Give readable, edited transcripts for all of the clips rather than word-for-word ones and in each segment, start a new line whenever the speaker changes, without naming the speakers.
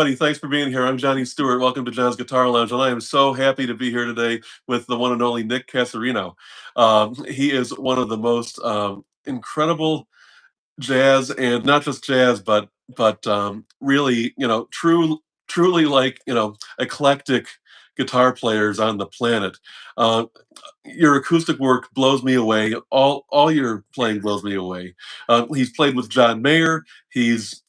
Buddy, thanks for being here. I'm Johnny Stewart. Welcome to John's Guitar Lounge, and I am so happy to be here today with the one and only Nick Cassarino. He is one of the most incredible jazz, and not just jazz, but really, truly like eclectic guitar players on the planet. Uh, your acoustic work blows me away. All your playing blows me away. He's played with John Mayer. He's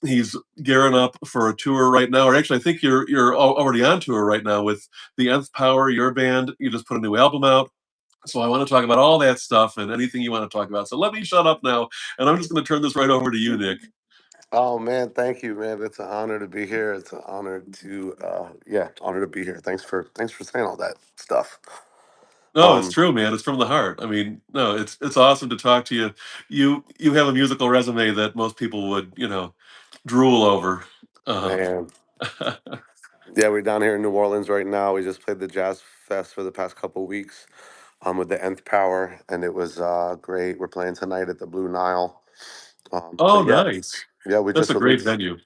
gearing up for a tour right now, or actually, I think you're already on tour right now with the Nth Power, your band. You just put a new album out. So I want to talk about all that stuff and anything you want to talk about. So let me shut up now, and I'm just going to turn this right over to you, Nick.
Oh man, thank you, man. It's an honor to be here. It's an honor to honor to be here. Thanks for saying all that stuff.
No, it's
Um
true, man. It's from the heart. I mean, no, it's awesome to talk to you. You have a musical resume that most people would, drool over. Uh,
Man. Yeah, we're down here in New Orleans right now. We just played the Jazz Fest for the past couple weeks with the Nth Power, and it was great. We're playing tonight at the Blue Nile.
oh,
But yeah,
nice.
yeah, we
That's
just
a great
released.
venue.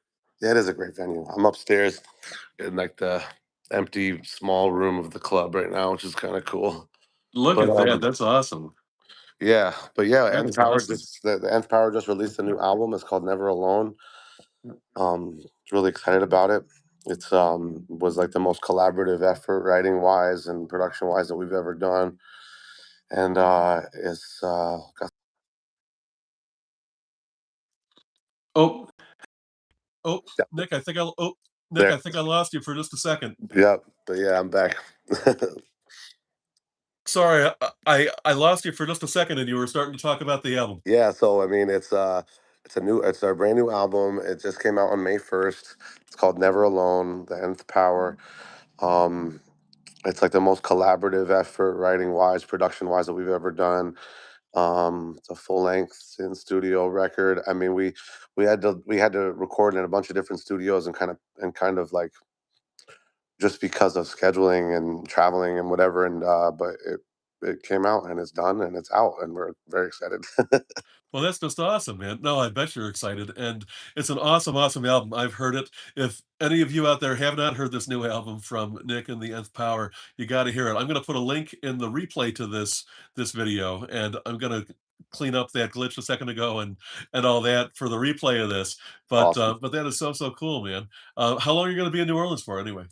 Yeah, it is a great venue. I'm upstairs in like the empty small room of the club right now, which is kind of cool.
Look
But
at that. That's awesome.
Nth
That is
Power
awesome.
just the Nth Power just released a new album. It's called Never Alone. Really excited about it. It's was like the most collaborative effort, writing wise and production wise, that we've ever done. And it's got,
Oh, oh,
yeah,
Nick,
there.
I think I lost you for just a second.
Yep. But yeah, I'm back.
Sorry, I lost you for just a second, and you were starting to talk about the album.
Yeah, so I mean, it's our brand new album. It just came out on May 1st. It's called Never Alone, the Nth Power. Um, it's like the most collaborative effort, writing wise, production wise, that we've ever done. It's a full length in studio record. I mean, we had to record in a bunch of different studios and kind of like just because of scheduling and traveling and whatever. And but it came out and it's done and it's out and we're very excited.
Well, that's just awesome, man. No, I bet you're excited, and it's an awesome, awesome album. I've heard it. If any of you out there have not heard this new album from Nick and the Nth Power, you got to hear it. I'm going to put a link in the replay to this video, and I'm going to clean up that glitch a second ago and all that for the replay of this. But
Awesome.
but that is so so cool, man. How long are you going to be in New Orleans for, anyway?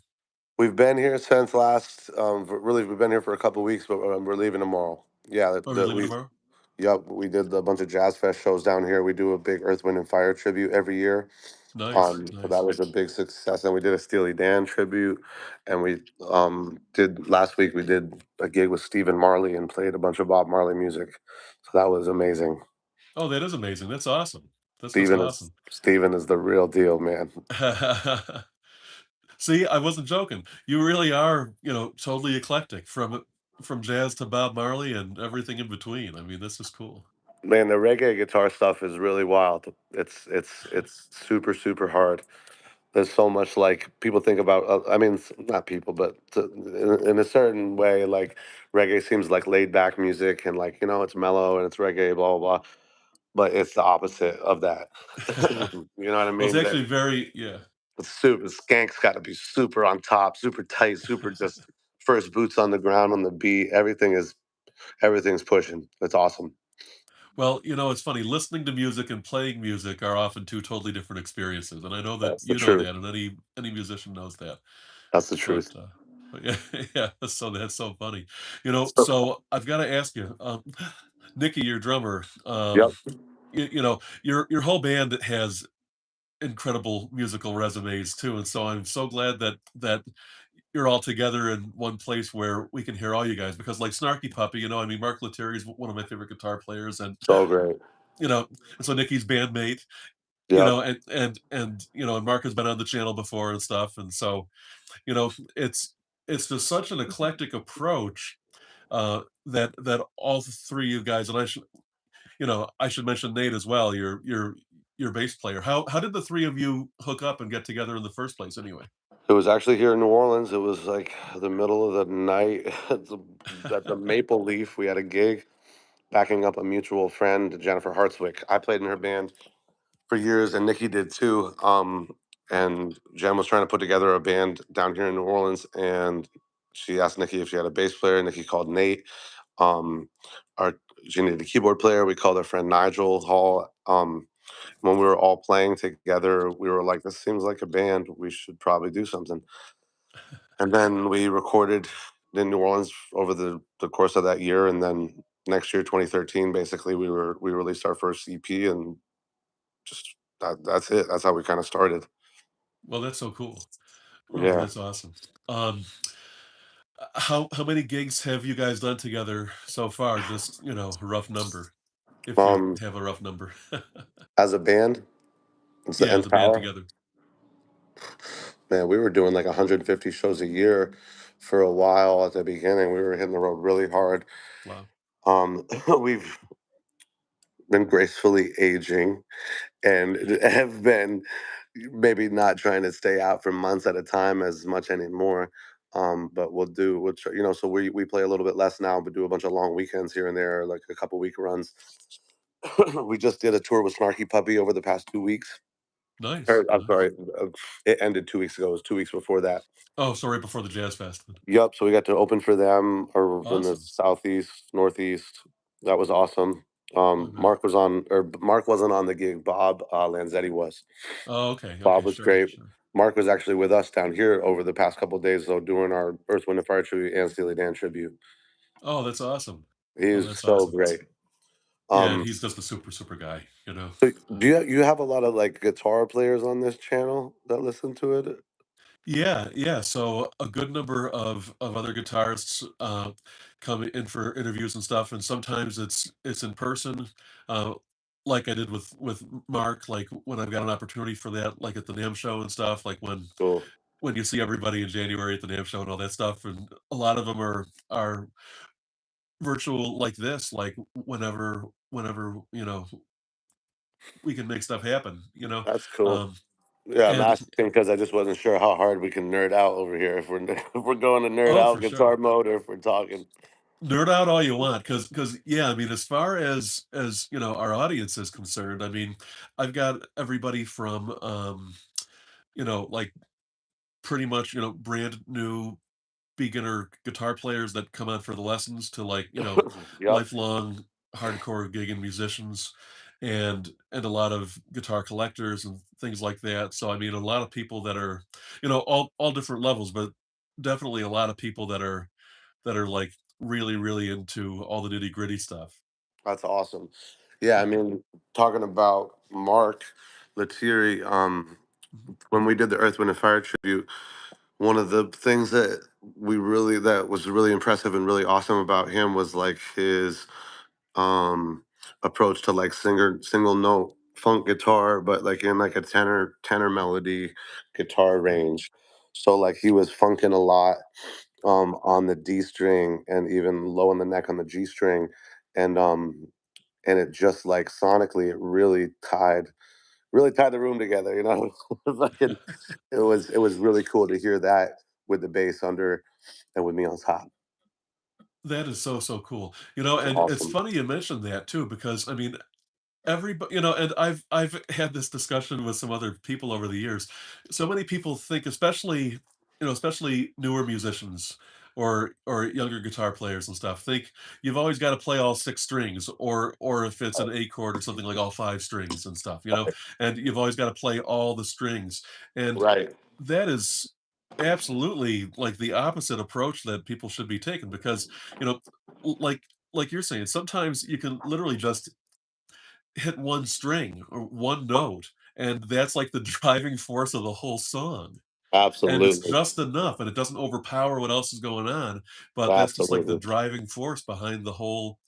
We've been here since last. Really, we've been here for a couple weeks, but we're leaving tomorrow. Yeah,
Oh, you're leaving tomorrow?
yep, we did a bunch of Jazz Fest shows down here. We do a big Earth, Wind, and Fire tribute every year.
Nice,
So that
nice.
was a big success. And we did a Steely Dan tribute, and we did last week. We did a gig with Stephen Marley and played a bunch of Bob Marley music. So that was amazing.
Oh, that is amazing. That's awesome. That's just
Stephen is
awesome.
Stephen is the real deal, man.
See, I wasn't joking. You really are, totally eclectic from jazz to Bob Marley and everything in between. I mean, this is cool.
Man, the reggae guitar stuff is really wild. It's super super hard. There's so much, like, people think about. I mean, not people, but in a certain way, like reggae seems like laid back music and, like, it's mellow and it's reggae, blah blah blah. But it's the opposite of that. You know what I
Well, it's
mean? That
actually very, yeah.
super skank's got to be super on top, super tight, super just first boots on the ground on the beat. Everything's pushing. It's awesome.
Well, it's funny. Listening to music and playing music are often two totally different experiences, and I know that
That's the
you know
truth.
that, and any musician knows that.
That's the
But,
truth.
yeah, yeah. So that's so funny.
So,
So I've got to ask you, Nikki, your drummer.
yep.
Your whole band has incredible musical resumes too, and so I'm so glad that you're all together in one place where we can hear all you guys, because like Snarky Puppy, I mean, Mark Lettieri is one of my favorite guitar players, and
So great.
you know and so Nikki's bandmate,
Yep.
and Mark has been on the channel before and stuff, and so it's just such an eclectic approach, that all three of you guys, and I should mention Nate as well, your bass player. How did the three of you hook up and get together in the first place, anyway?
It was actually here in New Orleans. It was like the middle of the night at the Maple Leaf. We had a gig backing up a mutual friend, Jennifer Hartswick. I played in her band for years, and Nikki did too. and Jen was trying to put together a band down here in New Orleans, and she asked Nikki if she had a bass player. Nikki called Nate. Um, our She needed a keyboard player. We called our friend Nigel Hall. When we were all playing together, we were like, "This seems like a band. We should probably do something." And then we recorded in New Orleans over the course of that year, and then next year, 2013, basically we released our first EP, and just that's it. That's how we kind of started.
Well, that's so cool. Oh,
Yeah.
that's awesome. Um, how many gigs have you guys done together so far? Just, a rough number, if you
Um,
have a rough number.
as a band, it's the
Yeah, as
Nth
a band
Power.
together.
Man, we were doing like 150 shows a year for a while at the beginning. We were hitting the road really hard.
Wow.
We've been gracefully aging and have been maybe not trying to stay out for months at a time as much anymore. But we'll try, so we play a little bit less now, but do a bunch of long weekends here and there, like a couple week runs. We just did a tour with Snarky Puppy over the past 2 weeks.
Nice,
Or, I'm
nice.
sorry, it ended 2 weeks ago. It was 2 weeks before that.
Oh, so right before the Jazz Fest then.
Yep. So we got to open for them or in the
Awesome.
southeast, northeast. That was awesome.
I bet.
Mark wasn't on the gig. Bob Lanzetti was.
Oh, okay,
Bob
okay,
was
sure,
great.
sure.
Mark was actually with us down here over the past couple of days, though, doing our Earth, Wind, and Fire tribute and Steely Dan tribute.
Oh, that's awesome. Oh,
He's
that's
so
awesome.
great.
Yeah, and
Um,
he's just a super, super guy.
so
Uh,
you have a lot of like guitar players on this channel that listen to it?
yeah, yeah. So a good number of other guitarists come in for interviews and stuff, and sometimes it's in person, uh, like I did with Mark. Like when I've got an opportunity for that, like at the NAMM show and stuff. Like
Cool.
when you see everybody in January at the NAMM show and all that stuff, and a lot of them are virtual like this. Like whenever we can make stuff happen.
That's cool.
Um,
Yeah, I'm
and
asking because I just wasn't sure how hard we can nerd out over here. If we're if we're going to nerd
oh,
out
for
guitar
sure.
mode, or if we're talking.
Nerd out all you want, because yeah, I mean, as far as our audience is concerned, I mean, I've got everybody from like pretty much brand new beginner guitar players that come out for the lessons to like
Yep,
lifelong hardcore gigging musicians, and a lot of guitar collectors and things like that. So I mean, a lot of people that are all different levels, but definitely a lot of people that are like really, really into all the nitty gritty stuff.
that's awesome. Yeah, I
Yeah.
mean, talking about Mark Lethierry,
Mhm.
when we did the Earth, Wind, and Fire tribute, one of the things that was really impressive and really awesome about him was like his um approach to like single note funk guitar, but like in like a tenor melody guitar
Yeah.
range. So like he was funking a lot on the D string and even low in the neck on the G string, and and it just like sonically it really tied the room together, Fucking, it was really cool to hear that with the bass under and with me on top.
That is so, so cool.
It's
And it's
awesome.
funny you mentioned that too, because I mean, everybody, and I've had this discussion with some other people over the years. So many people think, especially newer musicians or younger guitar players and stuff, think you've always got to play all six strings, or if it's an A chord or something, like all five strings and stuff. And you've always got to play all the strings. And
Right.
that is absolutely like the opposite approach that people should be taking, because you know like you're saying, sometimes you can literally just hit one string or one note, and that's like the driving force of the whole song, and it's
Absolutely.
just enough, and it doesn't overpower what else is going on, but that's just like the
Absolutely.
driving force behind the whole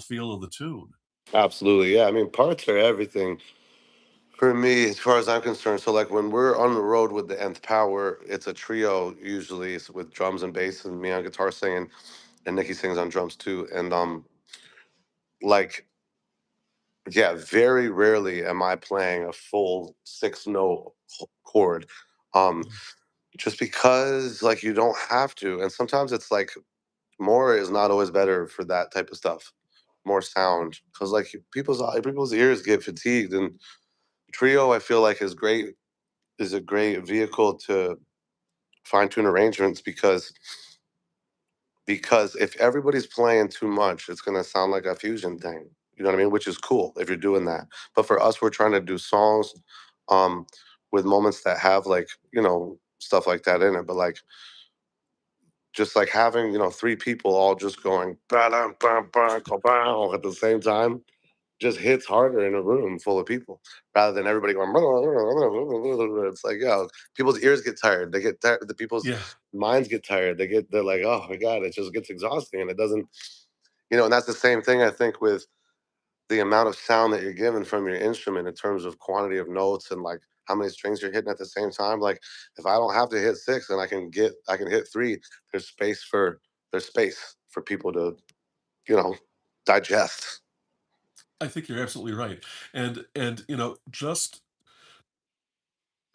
feel of the tune.
Absolutely. Yeah. I mean, parts are everything for me, as far as I'm concerned. So, like, when we're on the road with the Nth Power, it's a trio usually. It's with drums and bass, and me on guitar singing, and Nikki sings on drums too. And like, yeah, very rarely am I playing a full six note chord. Um,
Mm.
just because like you don't have to, and sometimes it's like more is not always better for that type of stuff. More sound, because like people's ears get fatigued, and trio I feel like is great is a great vehicle to fine tune arrangements because if everybody's playing too much, it's gonna sound like a fusion thing. You know what I mean? Which is cool if you're doing that. But for us, we're trying to do songs um with moments that have like, stuff like that in it. But like just like having, three people all just going ba-dum, bum, bum, ka-bow at the same time just hits harder in a room full of people rather than everybody going. It's like, people's ears get tired. They get tired. The people's
Yeah,
minds get tired. They're like, oh my god, it just gets exhausting, and it doesn't. And that's the same thing I think with the amount of sound that you're given from your instrument in terms of quantity of notes and like how many strings you're hitting at the same time. Like if I don't have to hit six and I can hit three, there's space for people to, you know, digest.
I think you're absolutely right. And just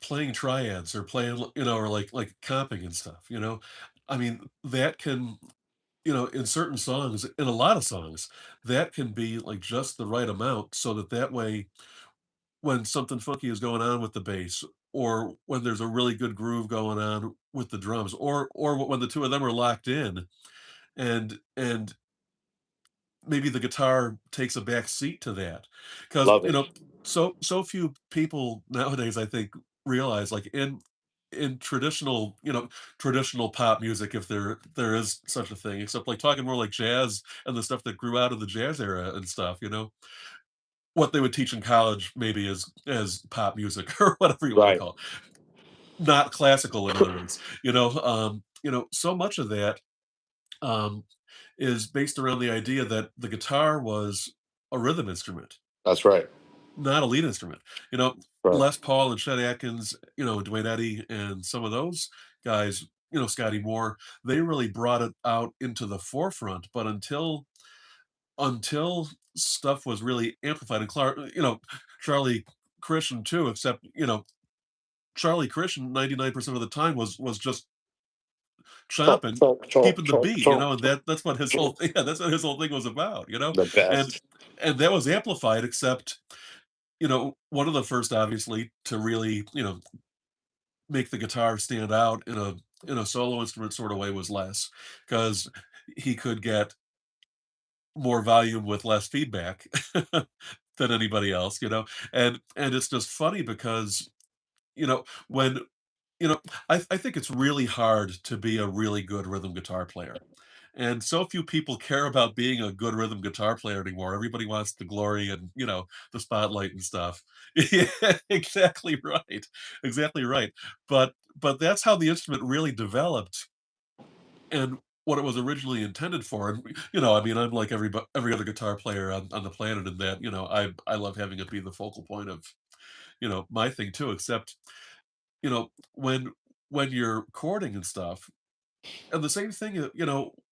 playing triads or playing, or like comping and stuff, I mean, that can, in certain songs, in a lot of songs, that can be like just the right amount so that way when something funky is going on with the bass, or when there's a really good groove going on with the drums, or when the two of them are locked in, and maybe the guitar takes a back seat to that, because
Love it.
so few people nowadays, I think, realize, like, in traditional pop music, if there is such a thing, except like talking more like jazz and the stuff that grew out of the jazz era and stuff, what they would teach in college maybe as pop music or whatever you want to
Right.
call it, not classical, in other words. So much of that um, is based around the idea that the guitar was a rhythm instrument,
That's right.
not a lead instrument. You know,
Right.
Les Paul and Chet Atkins, Dwayne Eddy, and some of those guys, Scotty Moore, they really brought it out into the forefront. But until stuff was really amplified, and Charlie Christian too, except Charlie Christian 99% of the time was just
Chomp,
chomping,
chomp, chomp,
keeping the
chomp,
beat,
chomp,
and that's what his whole
chomp.
thing, yeah, that's what his whole thing was about,
The
and
best.
that was amplified, except one of the first, obviously, to really make the guitar stand out in a solo instrument sort of way was Les, because he could get more volume with less feedback than anybody else, and it's just funny because when I think it's really hard to be a really good rhythm guitar player. And so few people care about being a good rhythm guitar player anymore. Everybody wants the glory and, the spotlight and stuff. Yeah, exactly right. Exactly right. But that's how the instrument really developed and what it was originally intended for. And I mean, I'm like every other guitar player on the planet in that, I love having it be the focal point of, my thing too, except you know, when you're courting and stuff, and the same thing,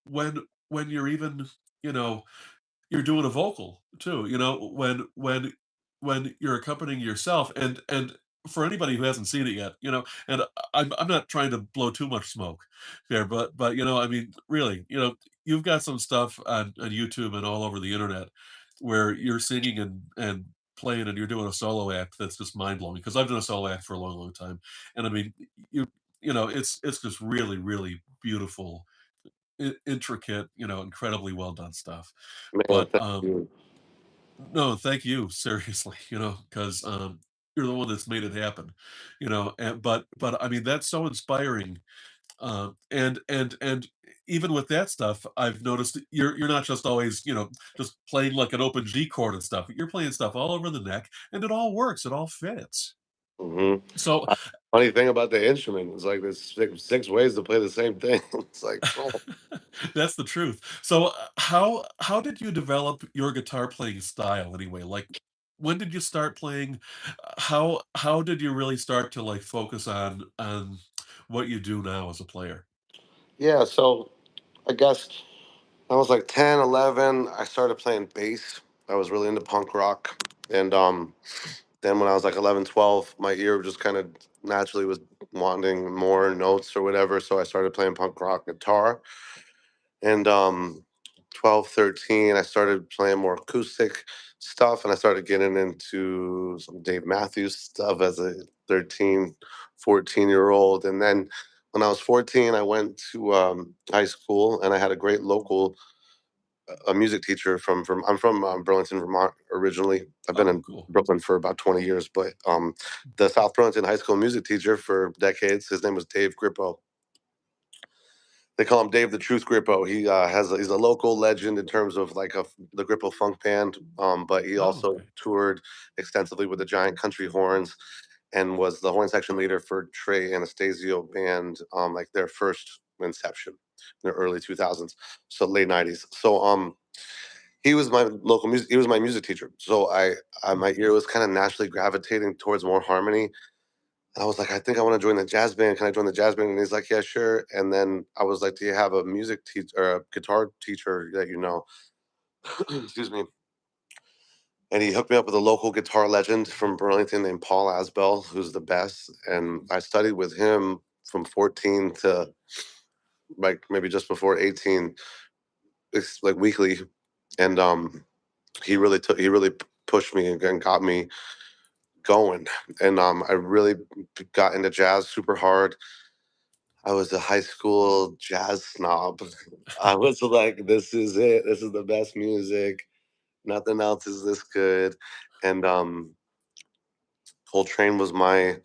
when you're even, you know, you're doing a vocal too, when you're accompanying yourself, and for anybody who hasn't seen it yet, and I'm not trying to blow too much smoke there, but I mean, really, you've got some stuff on YouTube and all over the internet where you're singing and playing and you're doing a solo act that's just mind blowing. Because I've done a solo act for a long, long time, and I mean, you it's just really, really beautiful, intricate, incredibly well done stuff.
Man,
But
thank you.
no, thank you, seriously, because you're the one that's made it happen, and but I mean, that's so inspiring. And even with that stuff, I've noticed you're not just always, just playing like an open G chord and stuff. You're playing stuff all over the neck, and it all works, it all fits.
Hmm.
So
Funny thing about the instrument is like there's six ways to play the same thing. It's like, oh.
that's the truth. So how did you develop your guitar playing style anyway? Like, when did you start playing? How did you really start to like focus on what you do now as a player?
Yeah. So I guess I was like 10, 11. I started playing bass. I was really into punk rock. And then when I was like 11, 12, my ear just kind of naturally was wanting more notes or whatever. So I started playing punk rock guitar. And 12, 13, I started playing more acoustic stuff and I started getting into some Dave Matthews stuff as a 13, 14-year old. And then when I was 14, I went to high school, and I had a great local a music teacher from I'm from Burlington, Vermont originally. I've been
Oh,
in
cool.
Brooklyn for about 20 years, but the South Burlington high school music teacher for decades, his name was Dave Grippo. They call him Dave the Truth Grippo. He's a local legend in terms of like the Grippo funk band, but he
Oh,
also
okay.
toured extensively with the Giant Country Horns and was the horn section leader for Trey Anastasio band, like their first inception in the early 2000s, so late 90s. So he was my local music. He was my music teacher. So
Hmm.
my ear was kind of naturally gravitating towards more harmony. I was like, I think I want to join the jazz band. Can I join the jazz band? And he's like, yeah, sure. And then I was like, do you have a music teacher or a guitar teacher that you know? Excuse me. And he hooked me up with a local guitar legend from Burlington named Paul Asbell, who's the best. And I studied with him from 14 to like maybe just before 18, like weekly. And he really pushed me and got me going. And I really got into jazz super hard. I was a high school jazz snob. I was like, this is it. This is the best music. Nothing else is this good. And Coltrane was my,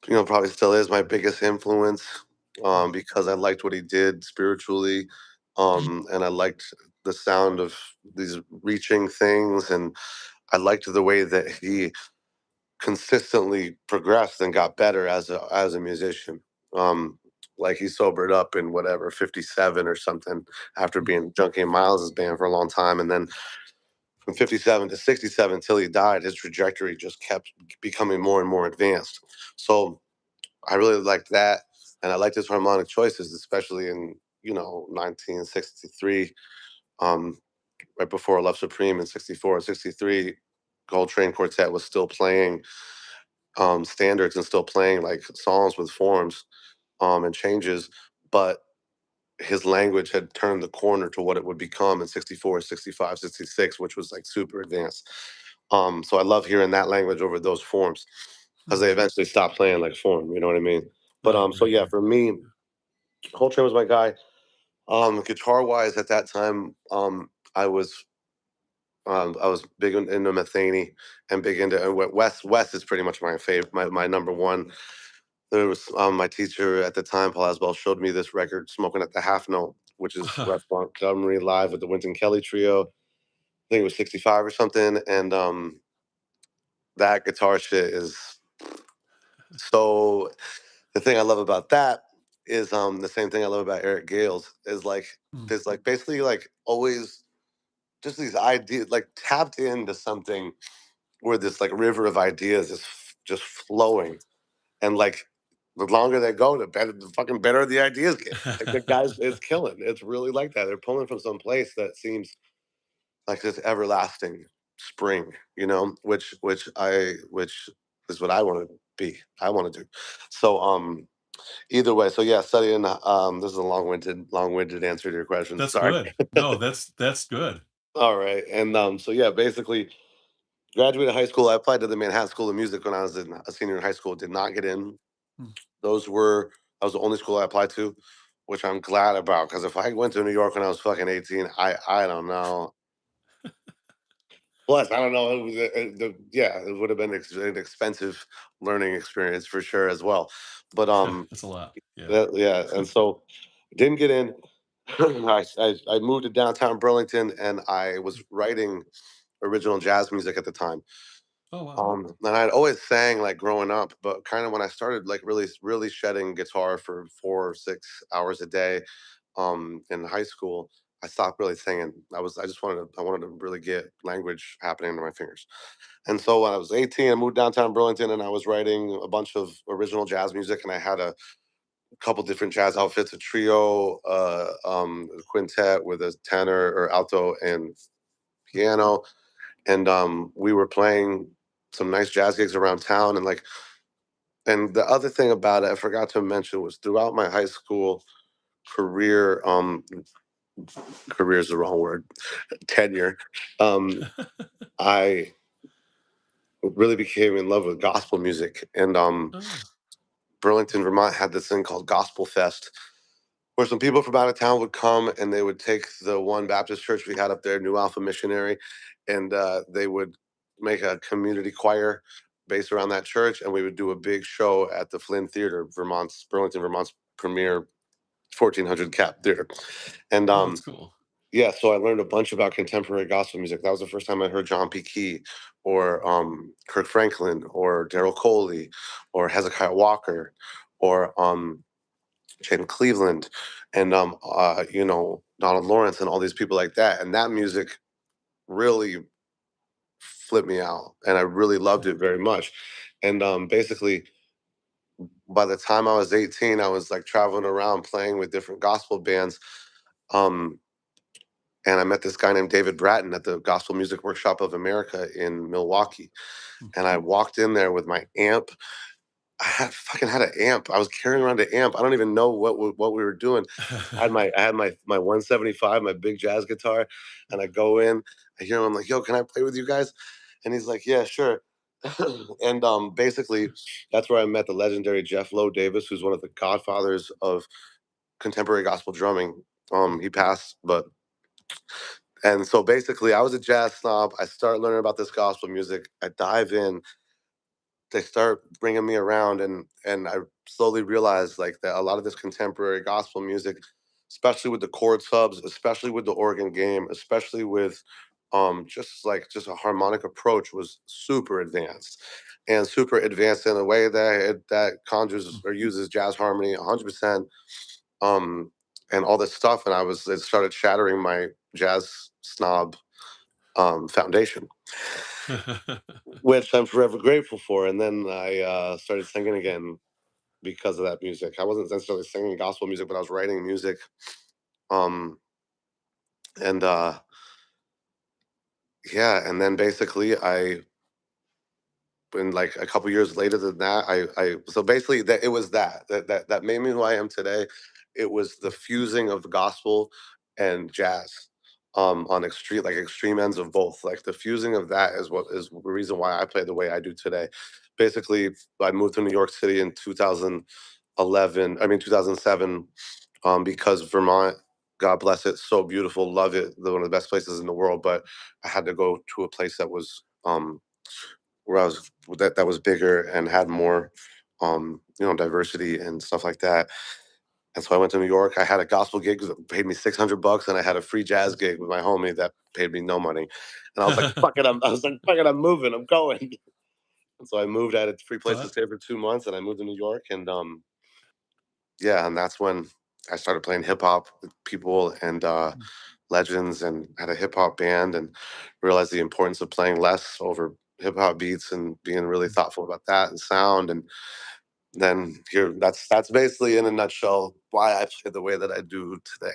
probably still is my biggest influence,
Hmm.
because I liked what he did spiritually. And I liked the sound of these reaching things. And I liked the way that he consistently progressed and got better as a musician. Um, like he sobered up in whatever 57 or something after
Hmm.
being Junkie and Miles' band for a long time, and then from 57 to 67 until he died, his trajectory just kept becoming more and more advanced. So I really liked that, and I liked his harmonic choices, especially in 1963, um, right before Love Supreme in 64 and 63. Coltrane Quartet was still playing standards and still playing like songs with forms and changes, but his language had turned the corner to what it would become in 64, 65, 66, which was like super advanced. So I love hearing that language over those forms because they
Hmm.
eventually stopped playing like form, you know what I mean? But
Right,
so
right,
yeah,
right.
for me, Coltrane was my guy. Guitar wise at that time, I was big into Metheny and big into West is pretty much my favorite, my number one. There was my teacher at the time, Paul Asbell, showed me this record, "Smoking at the Half Note," which is West Montgomery live with the Wynton Kelly Trio. I think it was '65 or something, and that guitar shit is so. The thing I love about that is the same thing I love about Eric Gales is like
Hmm.
there's like basically like always just these ideas like tapped into something where this like river of ideas is just flowing. And like the longer they go, the fucking better the ideas get. Like the guys, it's killing. It's really like that. They're pulling from some place that seems like this everlasting spring, which is what I want to be. I want to do. So either way, so yeah, studying. This is a long-winded answer to your question.
That's
Sorry.
good. No, that's good.
All right, and so yeah, basically graduated high school. I applied to the Manhattan School of Music when I was a senior in high school. Did not get in.
Hmm.
Those were that was the only school I applied to, which I'm glad about. Because if I went to New York when I was fucking 18, I don't know. Plus, I don't know. It was yeah, it would have been an expensive learning experience for sure as well. But
That's a lot. Yeah.
yeah, and so didn't get in. I moved to downtown Burlington, and I was writing original jazz music at the time.
Oh, wow.
And I'd always sang like growing up, but kind of when I started like really shedding guitar for 4 or 6 hours a day, in high school, I stopped really singing. I wanted to really get language happening to my fingers. And so when I was 18, I moved downtown Burlington, and I was writing a bunch of original jazz music, and I had a couple different jazz outfits, a trio, a quintet with a tenor or alto and piano, and we were playing some nice jazz gigs around town. And the other thing about it I forgot to mention was throughout my high school career, career is the wrong word, tenure, um, I really became in love with gospel music. And
Oh,
Burlington, Vermont had this thing called Gospel Fest, where some people from out of town would come and they would take the one Baptist church we had up there, New Alpha Missionary, and they would make a community choir based around that church, and we would do a big show at the Flynn Theater, Burlington, Vermont's premier 1400 cap theater. And
oh, that's cool.
yeah, so I learned a bunch about contemporary gospel music. That was the first time I heard John P. Key or Kirk Franklin or Daryl Coley or Hezekiah Walker or Jane Cleveland and Donald Lawrence and all these people like that. And that music really flipped me out, and I really loved it very much. And basically, by the time I was 18, I was like traveling around playing with different gospel bands. Um, and I met this guy named David Bratton at the Gospel Music Workshop of America in Milwaukee.
Hmm.
And I walked in there with my amp. I had an amp. I was carrying around an amp. I don't even know what we were doing. I had my 175, my big jazz guitar, and I go in. I hear him. I'm like, "Yo, can I play with you guys?" And he's like, "Yeah, sure." And basically, that's where I met the legendary Jeff Lowe Davis, who's one of the godfathers of contemporary gospel drumming. He passed, but and so basically, I was a jazz snob. I start learning about this gospel music. I dive in. They start bringing me around, and I slowly realized like that a lot of this contemporary gospel music, especially with the chord subs, especially with the organ game, especially with just a harmonic approach, was super advanced, and super advanced in a way that conjures or uses jazz harmony 100%, um and all this stuff. And it started shattering my jazz snob foundation, which I'm forever grateful for. And then I started singing again because of that music. I wasn't necessarily singing gospel music, but I was writing music. Um, and Yeah, and then basically I, and like a couple years later than that, I so basically that it was that made me who I am today. It was the fusing of the gospel and jazz, on extreme ends of both. Like the fusing of that is what is the reason why I play the way I do today. Basically, I moved to New York City in 2011. I mean 2007, because Vermont, God bless it, so beautiful, love it, one of the best places in the world. But I had to go to a place that was where I was that was bigger and had more diversity and stuff like that. And so I went to New York. I had a gospel gig that paid me $600, and I had a free jazz gig with my homie that paid me no money. And I was like, "Fuck it!" I was like, "Fuck it! I'm moving. I'm going." And so I moved. I had a free place to
But
stay for 2 months, and I moved to New York. And yeah, and that's when I started playing hip hop with people and legends, and had a hip hop band, and realized the importance of playing less over hip hop beats and being really thoughtful about that and sound. And then here, that's basically in a nutshell why I play the way that I do today.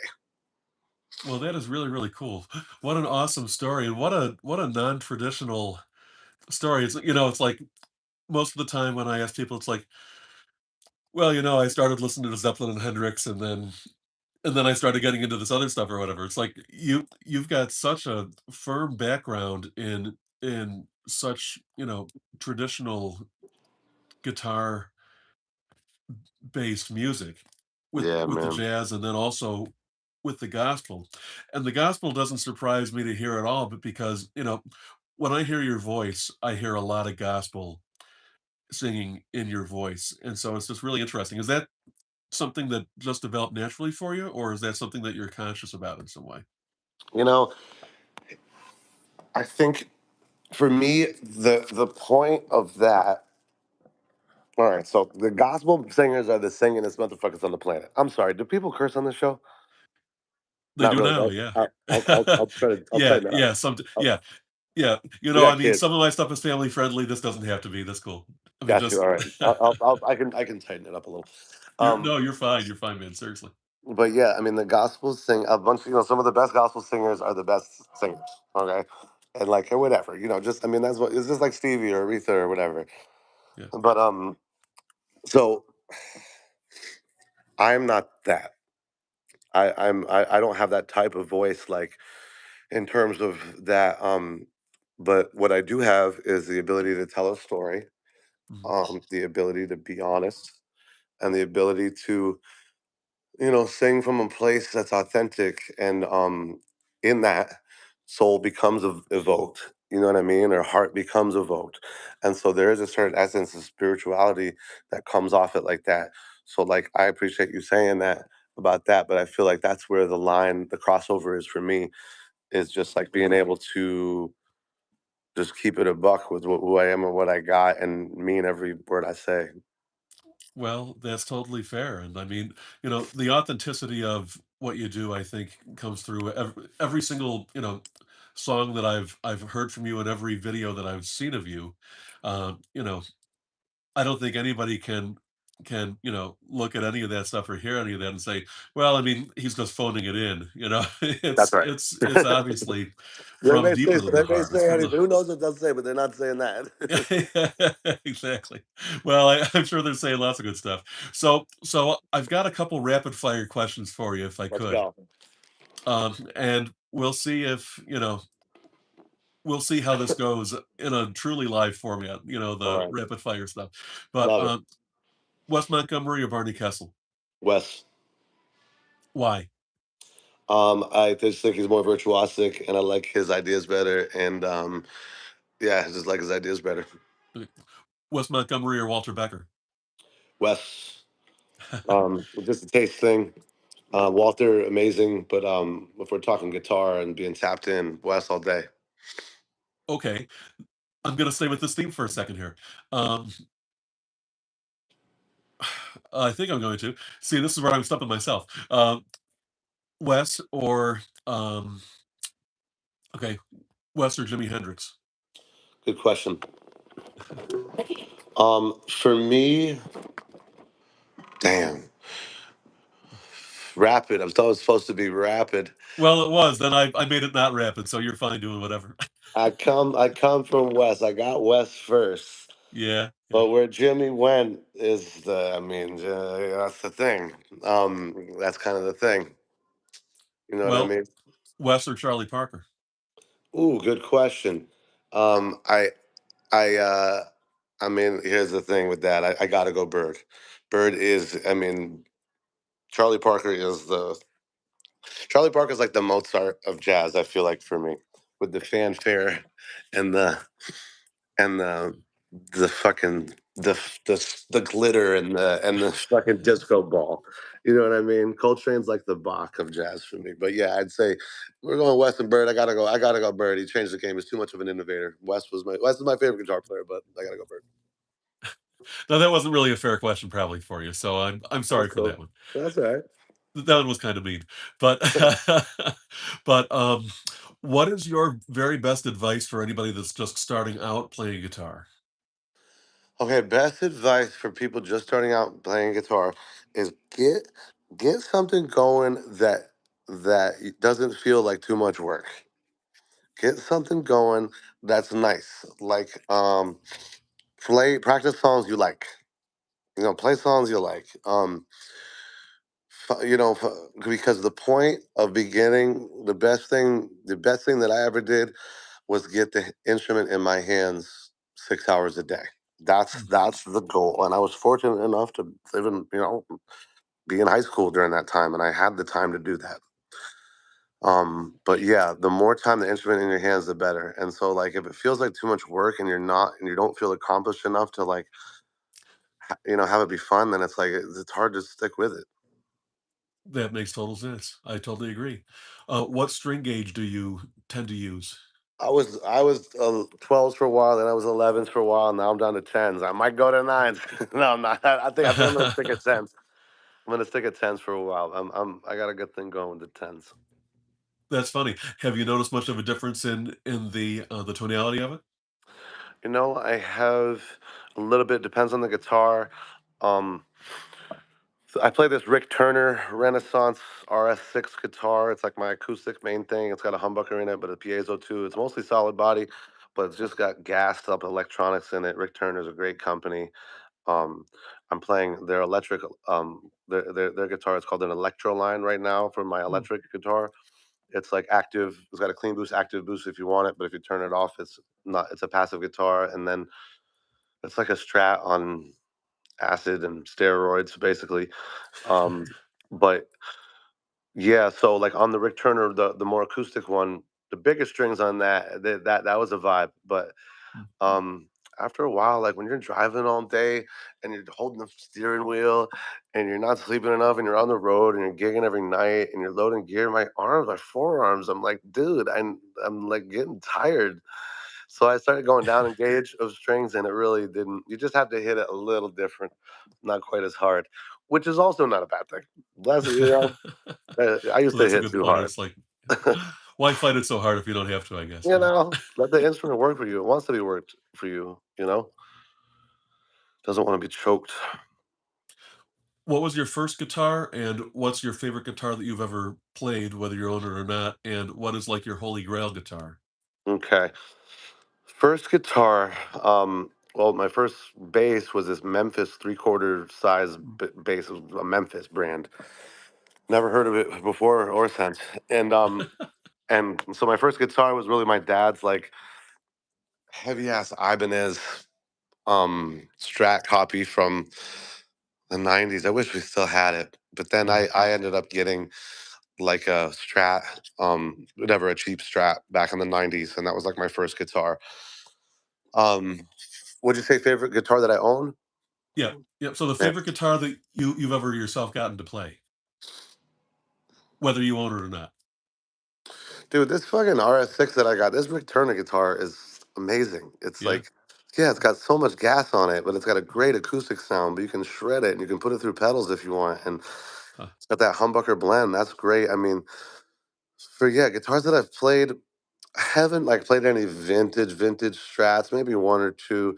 well, that is really, really cool. What an awesome story, and what a non-traditional story. It's like most of the time when I ask people, it's like, well, I started listening to Zeppelin and Hendrix, and then I started getting into this other stuff or whatever. It's like you've got such a firm background in such, traditional guitar based music
Yeah,
with the
man.
jazz and then also with the gospel. And the gospel doesn't surprise me to hear at all, but because, when I hear your voice, I hear a lot of gospel singing in your voice. And so it's just really interesting. Is that something that just developed naturally for you, or is that something that you're conscious about in some way?
You know, I think for me, the point of that. All right, so the gospel singers are the singingest motherfuckers on the planet. I'm sorry, do people curse on this show?
They
Not
do
really,
now,
right?
yeah.
I'll
Yeah,
tighten that up.
yeah,
Uh,
yeah, yeah.
We
I
got
mean,
kids.
some of my stuff is family friendly. This doesn't have to be. That's cool. I mean,
Got you.
just
All right. I can tighten it up a little.
you're
Um,
no, you're fine. You're fine, man. Seriously.
but yeah, I mean, the gospel sing a bunch. Some of the best gospel singers are the best singers. Okay, and like or whatever. Just I mean, that's what it's just like Stevie or Aretha or whatever.
Yeah.
But so I'm not that. I don't have that type of voice like in terms of that. But what I do have is the ability to tell a story,
Mhm.
the ability to be honest, and the ability to, sing from a place that's authentic. And in that, soul becomes evoked. You know what I mean? Or heart becomes evoked. And so there is a certain essence of spirituality that comes off it like that. So, like, I appreciate you saying that about that, but I feel like that's where the line, the crossover is for me, is just like being able to just keep it a buck with who I am and what I got and mean every word I say.
Well, that's totally fair, and I mean, the authenticity of what you do, I think, comes through every single, song that I've heard from you and every video that I've seen of you. Um, you know, I don't think anybody can, look at any of that stuff or hear any of that and say, "Well, I mean, he's just phoning it in," you know?
That's
It's
right.
it's obviously
they
from
may say
deeper than the
they may
heart. It's
say
from the
anything. Who knows what they'll say, but they're not saying that.
Exactly. Well, I'm sure they're saying lots of good stuff. So I've got a couple rapid fire questions for you, if I
Let's
could,
go.
and we'll see how this goes in a truly live format.
All
The
right.
rapid fire stuff. But
Love it.
Wes Montgomery or Barney Kessel?
Wes.
Why?
I just think he's more virtuosic, and I like his ideas better. And yeah, I just like his ideas better.
Uh, Wes Montgomery or Walter Becker?
Wes. Just a taste thing. Walter, amazing, but if we're talking guitar and being tapped in, Wes all day.
Okay, I'm gonna stay with this theme for a second here. Um, I think I'm going to see. This is where I'm stumping myself. Wes or okay, Wes or Jimi Hendrix?
Good question. For me, damn, rapid. I was told it's supposed to be rapid.
Well, it was. Then I made it not rapid, so you're fine doing whatever.
I come from West. I got West first.
Yeah, yeah.
But where Jimmy went is that's the thing. That's kind of the thing. You know what I
Well,
mean?
Wes or Charlie Parker?
Ooh, good question. Um, I, I, I mean, here's the thing with that. I gotta go Bird. Bird is, I mean, Charlie Parker is the Charlie Parker's like the Mozart of jazz. I feel like for me, with the fanfare and the fucking the glitter and the fucking disco ball. You know what I mean? Coltrane's like the Bach of jazz for me. But yeah, I'd say we're going West and Bird. I gotta go. I gotta go Bird. He changed the game. He's too much of an innovator. West is my favorite guitar player, but I gotta go Bird.
No, that wasn't really a fair question, probably for you. So I'm sorry
That's
for that
cool.
one.
That's all right.
That one was kind of mean, but but what is your very best advice for anybody that's just starting out playing guitar?
Okay, best advice for people just starting out playing guitar is get something going that doesn't feel like too much work. Get something going that's nice. Like play practice songs you like. Play songs you like. Because the point of beginning, the best thing that I ever did was get the instrument in my hands 6 hours a day. That's the goal, and I was fortunate enough to live in be in high school during that time, and I had the time to do that. But yeah, the more time the instrument in your hands, the better. And so, like, if it feels like too much work and you don't feel accomplished enough to like, have it be fun, then it's like it's hard to stick with it.
That makes total sense. I totally agree. What string gauge do you tend to use?
I was 12s for a while, then I was 11s for a while, and now I'm down to 10s. I might go to nines. No, I'm not. I think I'm gonna stick at 10s. I'm gonna stick at 10s for a while. I got a good thing going with the 10s.
That's funny. Have you noticed much of a difference in the tonality of it?
I have a little bit. Depends on the guitar. Um, so I play this Rick Turner Renaissance RS6 guitar. It's like my acoustic main thing. It's got a humbucker in it, but a piezo too. It's mostly solid body, but it's just got gassed up electronics in it. Rick Turner's a great company. Um, I'm playing their electric. Their guitar is called an Electro line right now for my
Hmm.
electric guitar. It's like active. It's got a clean boost, active boost if you want it, but if you turn it off, it's not. It's a passive guitar, and then it's like a Strat on acid and steroids, basically. Um, but yeah, so like on the Rick Turner, the more acoustic one, the bigger strings on that was a vibe. But
Mm.
um, after a while, like when you're driving all day and you're holding the steering wheel and you're not sleeping enough and you're on the road and you're gigging every night and you're loading gear, my arms, my forearms, I'm like, dude, I'm like getting tired. So I started going down in gauge of strings, and it really didn't. You just have to hit it a little different, not quite as hard, which is also not a bad thing. Less, I used
Well,
to
that's a
hit
good
too
point.
hard.
It's like, why fight it so hard if you don't have to, I guess,
Let the instrument work for you. It wants to be worked for you. Doesn't want to be choked.
What was your first guitar, and what's your favorite guitar that you've ever played, whether you own it or not? And what is like your holy grail guitar?
Okay. First guitar. Well, my first bass was this Memphis 3/4 size
Mm.
bass. It was a Memphis brand. Never heard of it before or since. And so my first guitar was really my dad's like heavy ass Ibanez Strat copy from the 90s. I wish we still had it. But then
Mm.
I ended up getting like a Strat, never a cheap Strat back in the 90s, and that was like my first guitar. Would you say favorite guitar that I own?
Yep, yep. So the
Yeah.
favorite guitar that you've ever yourself gotten to play, whether you own it or not.
Dude, this fucking RS6 that I got, this Rick Turner guitar is amazing. It's
Yeah.
like, yeah, it's got so much gas on it, but it's got a great acoustic sound, but you can shred it and you can put it through pedals if you want. And
Huh.
it's got that humbucker blend. That's great. I mean, for yeah, guitars that I've played, I haven't like played any vintage strats, maybe one or two.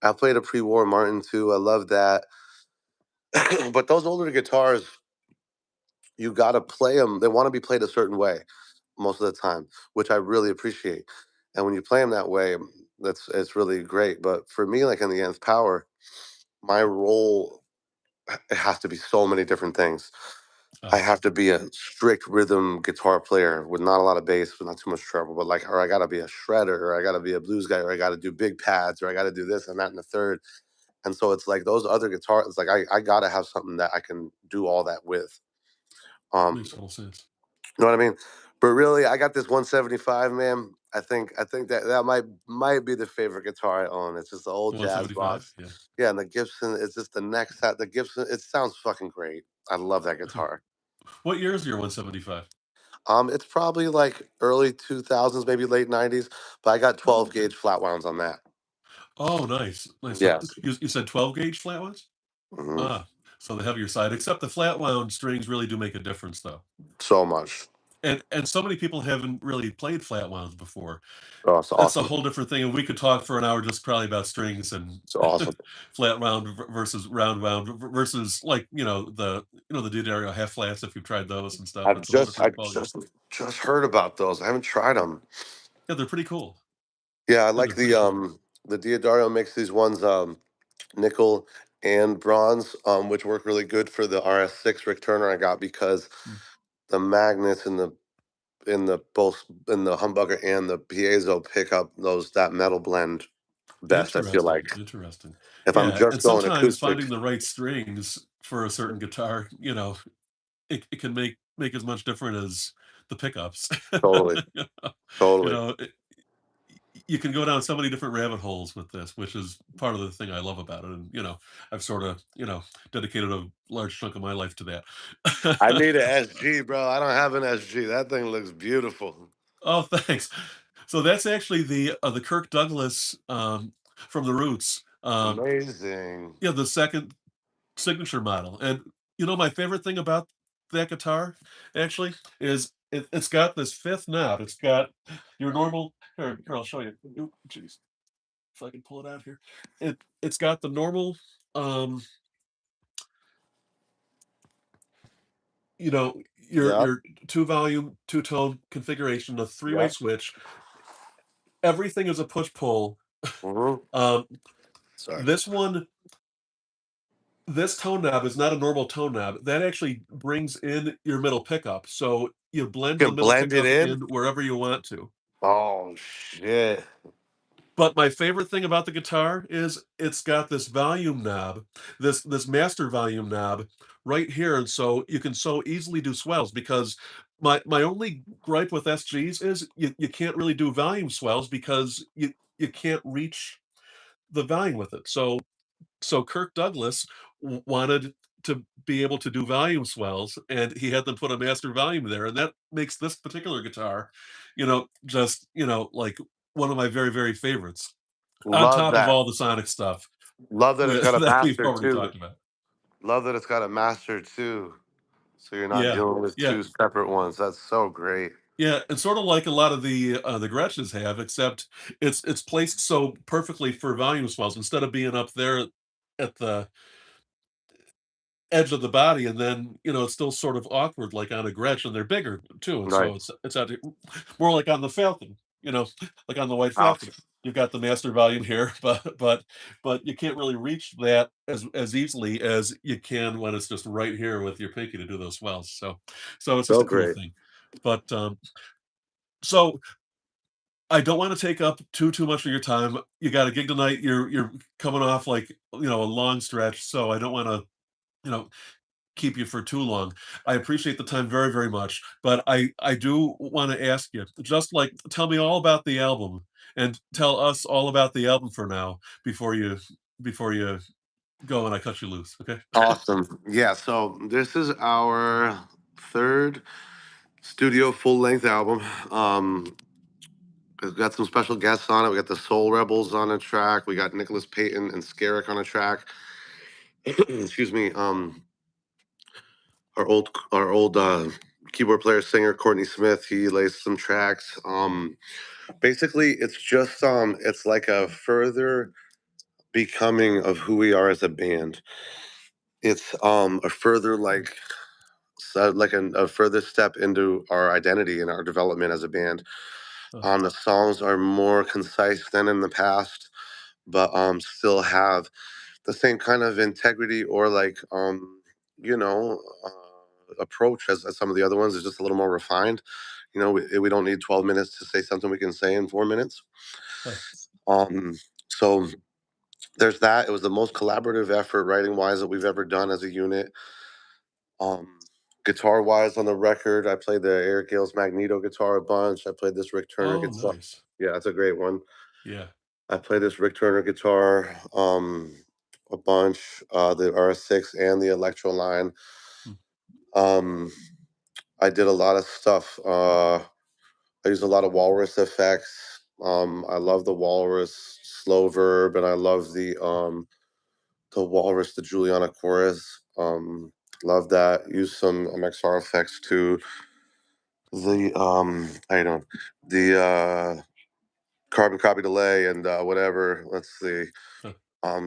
I played a pre-war Martin too. I love that. But those older guitars, you got to play them. They want to be played a certain way most of the time, which I really appreciate. And when you play them that way, it's really great. But for me, like in the Nth Power, my role, it has to be so many different things. I
Uh,
have to be a strict rhythm guitar player with not a lot of bass, with not too much treble, but like, or I got to be a shredder, or I got to be a blues guy, or I got to do big pads, or I got to do this and that and the third. And so it's like those other guitars, it's like I got to have something that I can do all that with. Um,
Makes total sense.
You know what I mean? But really, I got this 175, man. I think that might be the favorite guitar I own. It's just the
The
old jazz
175.
box.
Yeah.
Yeah, and the Gibson. It's just the next set. The Gibson. It sounds fucking great. I love that guitar.
What year is your 175?
It's probably like early 2000s, maybe late 90s. But I got
Oh,
12
okay.
gauge flat wounds on that.
Oh, nice, nice. So
Yes.
you said 12 gauge flat ones?
Hmm.
Ah, so the heavier side. Except the flat wound strings really do make a difference, though.
So much.
And so many people haven't really played flat wounds before.
Oh, it's
That's a
awesome.
whole different thing, and we could talk for an hour just probably about strings and
It's awesome.
flat wound versus round wound versus like the D'Addario half flats if you've tried those and stuff.
I've
It's a whole
just I
different ballgame.
just heard about those. I haven't tried them.
Yeah, they're pretty cool.
Yeah, I
Yeah,
like
they're pretty cool.
the D'Addario makes these ones nickel and bronze, which work really good for the RS6 Rick Turner I got because
Mm.
the magnets in the both in the humbucker and the piezo pick up those that metal blend best. I feel
Interesting,
like
interesting.
if I'm
Yeah,
just
and
going
sometimes
acoustic,
finding the right strings for a certain guitar, it can make as much different as the pickups.
totally,
You know, you
totally.
know, it, you can go down so many different rabbit holes with this, which is part of the thing I love about it. And I've sort of dedicated a large chunk of my life to
I
that.
need an SG, bro. I don't have an SG. That thing looks beautiful.
Oh, thanks. So that's actually the Kirk Douglas from the Roots.
Amazing.
Yeah, the second signature model. And my favorite thing about that guitar actually is it's got this fifth knob. It's got your normal. Here, I'll show you. Oop, jeez, if I can pull it out here. It's got the normal. Um, you know,
Yep.
your two volume, two tone configuration, a three-way
Yep.
switch. Everything is a push pull.
Hmm.
Um,
Sorry.
this one, this tone knob is not a normal tone knob. That actually brings in your middle pickup. So you blend
You
the
can
middle
blend it
pickup
in.
in wherever you want to.
Oh shit!
But my favorite thing about the guitar is it's got this volume knob, this master volume knob right here, and so you can so easily do swells because my only gripe with SGs is you can't really do volume swells because you can't reach the volume with it. So Kirk Douglas wanted to be able to do volume swells, and he had them put a master volume there, and that makes this particular guitar, just like one of my very very favorites on
Love
top of
that.
all the Sonic stuff
Love that it's got a
that we've
master
already
too.
talked about.
Love that it's got a master too. So you're not
Yeah,
dealing with
yeah,
two separate ones. That's so great.
yeah. It's sort of like a lot of the Gretsch's have, except it's placed so perfectly for volume swells instead of being up there at the edge of the body, and then it's still sort of awkward like on a Gretsch, and they're bigger too, and
Right.
so it's out more like on the Falcon, like on the White
Ouch.
Falcon. You've got the master volume here, but you can't really reach that as easily as you can when it's just right here with your pinky to do those swells. So it's just
So
a cool
great.
thing. But so I don't want to take up too much of your time. You got a gig tonight. You're coming off like a long stretch, so I don't want to you know keep you for too long. I appreciate the time very, very much, but I do want to ask you, just like tell me all about the album and tell us all about the album for now before you go and I cut you loose. Okay.
Awesome. Yeah. So this is our third studio full length album. We've got some special guests on it. We got the Soul Rebels on a track. We got Nicholas Payton and Skerrick on a track. Excuse me. Our old keyboard player singer Courtney Smith. He lays some tracks. Basically, it's like a further becoming of who we are as a band. It's a further a further step into our identity and our development as a band.
Uh,
The songs are more concise than in the past, but still have the same kind of integrity or you know approach as some of the other ones. Is just a little more refined. We don't need 12 minutes to say something we can say in 4 minutes.
uh,
So there's that. It was the most collaborative effort writing wise that we've ever done as a unit. Um, Guitar wise on the record, I played the Eric Gales Magneto guitar a bunch. I played this Rick Turner
oh,
guitar.
nice.
Yeah, that's a great one.
Yeah.
I played this Rick Turner guitar a bunch, the RS6 and the Electro line.
Mm.
Um, I did a lot of stuff. I used a lot of walrus effects. I love the walrus slow verb, and I love the walrus, the Juliana chorus. Love that. Use some MXR effects too. The how you doing? The carbon copy delay and whatever. Let's see.
Uh,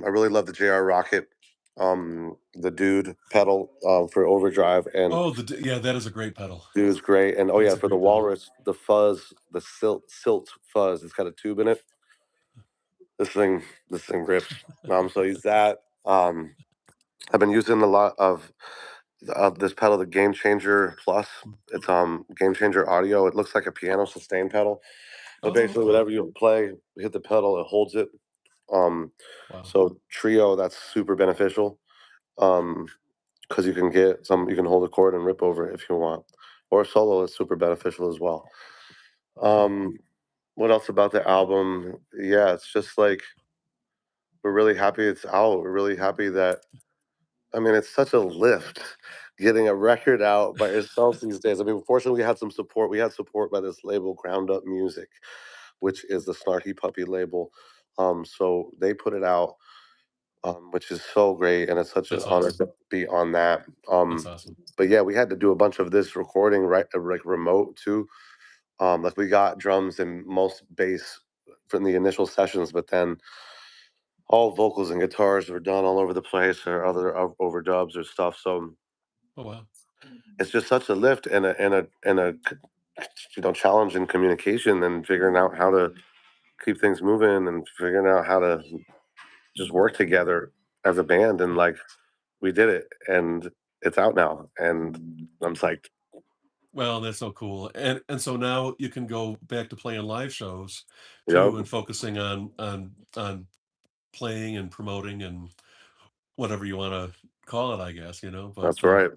I really love the JR Rocket, the dude pedal for overdrive, and
oh, yeah, that is a great pedal.
dude is great. And oh
That's
yeah,
a
for the
great pedal.
walrus, the fuzz, the silt fuzz. It's got a tube in it. This thing, this thing rips. So use that. I've been using a lot of this pedal, the Game Changer Plus.
Mm.
It's Game Changer Audio. It looks like a piano sustain pedal, but
Oh,
basically
okay.
whatever you play, hit the pedal, it holds it. Um,
Wow.
so trio, that's super beneficial. Um, because you can hold a chord and rip over it if you want, or solo is super beneficial as well.
Hmm.
Um, what else about the album? Yeah, it's just like we're really happy it's out. We're really happy that it's such a lift getting a record out by yourself these days. Fortunately, we had some support. We had support by this label, Ground Up Music, which is the Snarky Puppy label. So they put it out, which is so great, and it's such an
That's
honor
awesome.
to be on that.
That's awesome.
But yeah, we had to do a bunch of this recording right, like remote too. Like we got drums and most bass from the initial sessions, but then all vocals and guitars were done all over the place or other overdubs or stuff. So
Oh, wow.
it's just such a lift and a challenge in communication and figuring out how to keep things moving and figuring out how to just work together as a band. And like we did it, and it's out now, and I'm psyched.
Well, that's so cool, and so now you can go back to playing live shows
Yep,
too, and focusing on playing and promoting and whatever you want to call it, I guess, you know.
that's right.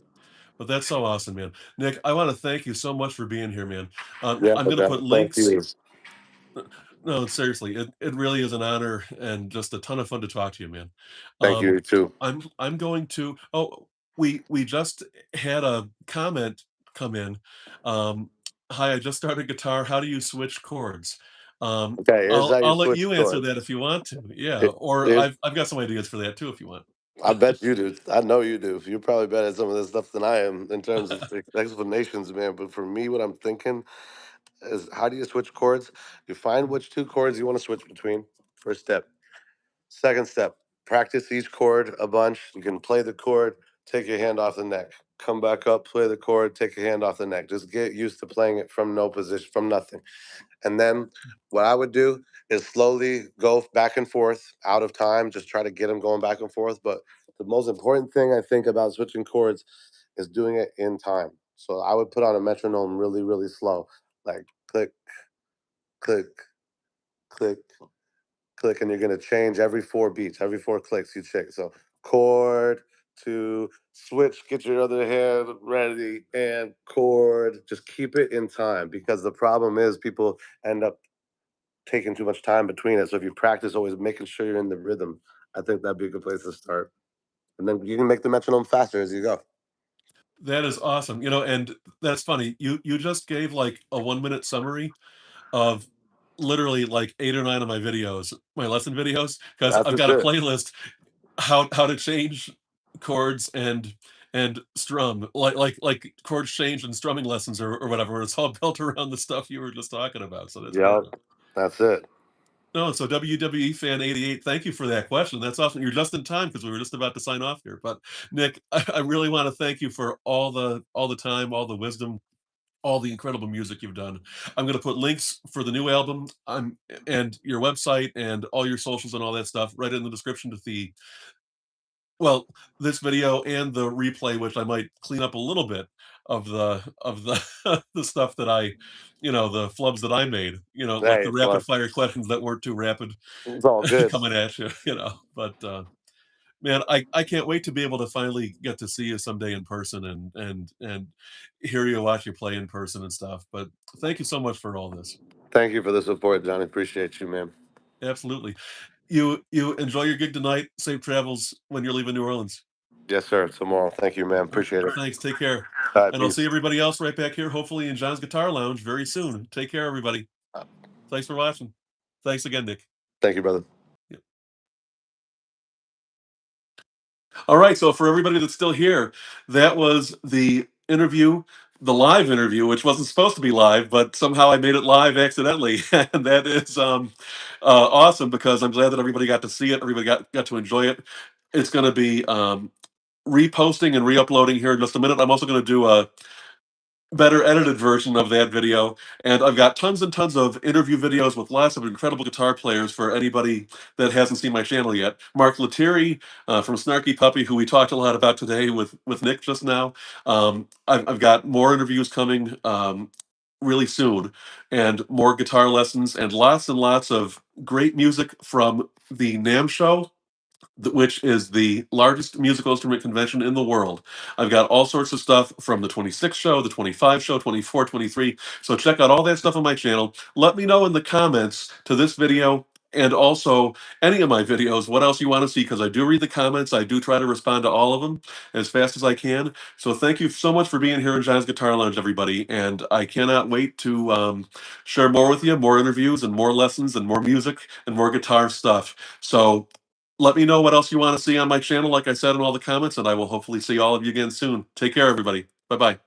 But that's so awesome, man. Nick, I want to thank you so much for being here, man.
Yeah,
I'm gonna put
thank
links.
you.
No, seriously, it really is an honor and just a ton of fun to talk to you, man.
Thank
Um,
you too.
I'm going to. Oh, we just had a comment come in. Um, Hi, I just started guitar. How do you switch chords?
Okay, here's how you
I'll let
switch
you answer that
chords.
if you want to. Yeah,
Here-
or
Here's,
I've got some ideas for that too if you want.
I bet you do. I know you do. You're probably better at some of this stuff than I am in terms of explanations, man. But for me, what I'm thinking is, how do you switch chords? You find which two chords you want to switch between. First step. Second step, practice each chord a bunch. You can play the chord, take your hand off the neck. Come back up, play the chord, take your hand off the neck. Just get used to playing it from no position, from nothing. And then what I would do is slowly go back and forth out of time, just try to get them going back and forth. But the most important thing I think about switching chords is doing it in time. So I would put on a metronome really, really slow, like click, click, click, click, and you're gonna change every four beats, every four clicks you check. So chord to switch, get your other hand ready, and chord. Just keep it in time because the problem is people end up taking too much time between it. So if you practice always making sure you're in the rhythm, I think that'd be a good place to start. And then you can make the metronome faster as you go.
That is awesome. You know, and that's funny. You just gave like a 1 minute summary of literally like 8 or 9 of my videos, my lesson videos, because
That's
I've
the
got a
shit.
playlist how to change chords and strum like chord change and strumming lessons or whatever. It's all built around the stuff you were just talking about. So that's great.
Yep. That's it.
No, so WWE fan 88, thank you for that question. That's awesome. You're just in time because we were just about to sign off here. But Nick, I really want to thank you for all the time, all the wisdom, all the incredible music you've done. I'm going to put links for the new album and your website and all your socials and all that stuff right in the description to the well, this video and the replay, which I might clean up a little bit of the the stuff that the flubs that I made, like
Hey,
the rapid
well,
fire questions that weren't too rapid
it's all good.
coming at you, you know. But man, I can't wait to be able to finally get to see you someday in person and hear you watch you play in person and stuff. But thank you so much for all this.
Thank you for the support, Johnny. Appreciate you, man.
Absolutely. You enjoy your gig tonight. Safe travels when you're leaving New Orleans.
Yes, sir. Tomorrow. Thank you, man.
All right.
Appreciate it.
Thanks. Take care.
All right,
And I'll see
peace.
everybody else right back here, hopefully in John's Guitar Lounge very soon. Take care, everybody. Thanks for watching. Thanks again, Nick.
Thank you, brother.
Yep. All right. So for everybody that's still here, that was the interview, the live interview, which wasn't supposed to be live, but somehow I made it live accidentally. And that is awesome because I'm glad that everybody got to see it. Everybody got to enjoy it. It's going to be reposting and re-uploading here in just a minute. I'm also going to do a better edited version of that video. And I've got tons and tons of interview videos with lots of incredible guitar players for anybody that hasn't seen my channel yet. Mark Lettieri from Snarky Puppy, who we talked a lot about today with Nick just now. I've got more interviews coming really soon and more guitar lessons and lots of great music from the NAMM show, which is the largest musical instrument convention in the world. I've got all sorts of stuff from the 26 show, the 25 show, 24, 23. So check out all that stuff on my channel. Let me know in the comments to this video and also any of my videos what else you want to see, because I do read the comments. I do try to respond to all of them as fast as I can. So thank you so much for being here in John's Guitar Lounge, everybody. And I cannot wait to share more with you, more interviews and more lessons and more music and more guitar stuff. So let me know what else you want to see on my channel, like I said in all the comments, and I will hopefully see all of you again soon. Take care, everybody. Bye bye.